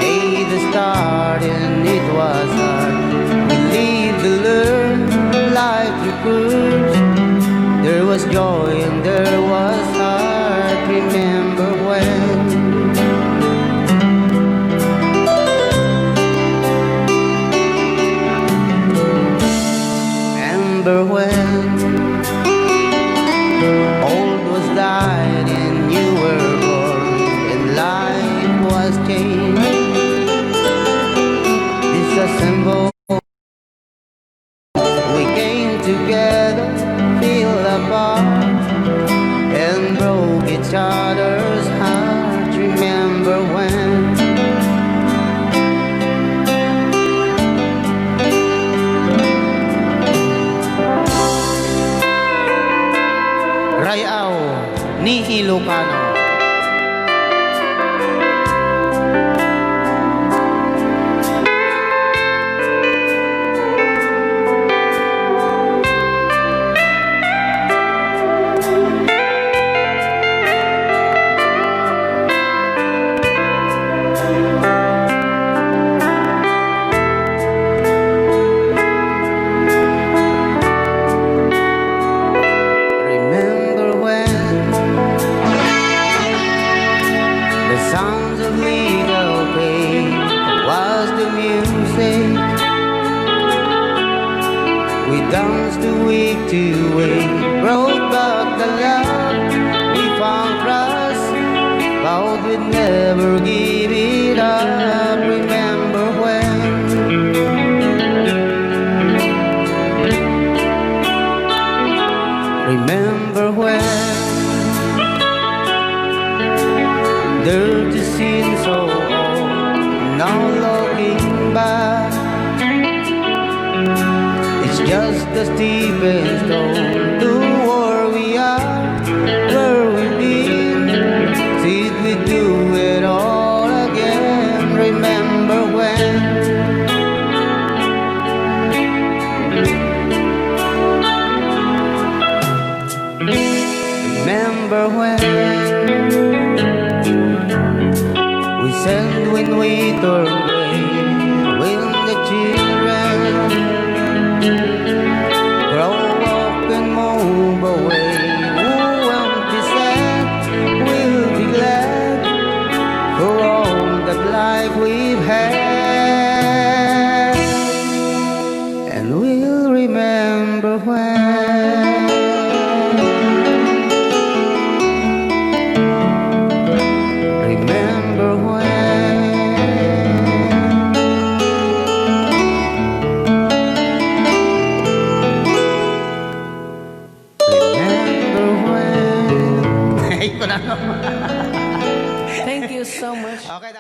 Made the start and it was hard. We lived to learn, life to cruise. There was joy and there was heart. Remember when? Remember when old was died and you were born and life was changed. Disassembled, we came together, feel apart, and broke each other's heart. Remember when? Rayaw ni Ilocano. The sounds of legal pain was the music. We danced the week to wake, brought back the love we found trust. Vowed we'd never give it up. Remember when? Remember when? Dirty scenes so old, now looking back, it's just a stepping stone to where we are, where we've been. Said we'd do it all again. Remember when? Remember when? We send when we turn away, when the children grow up and move away. Who won't be sad, will be glad for all that life we've had, and we'll remember when. Remember when? Remember when? Thank you so much. Okay,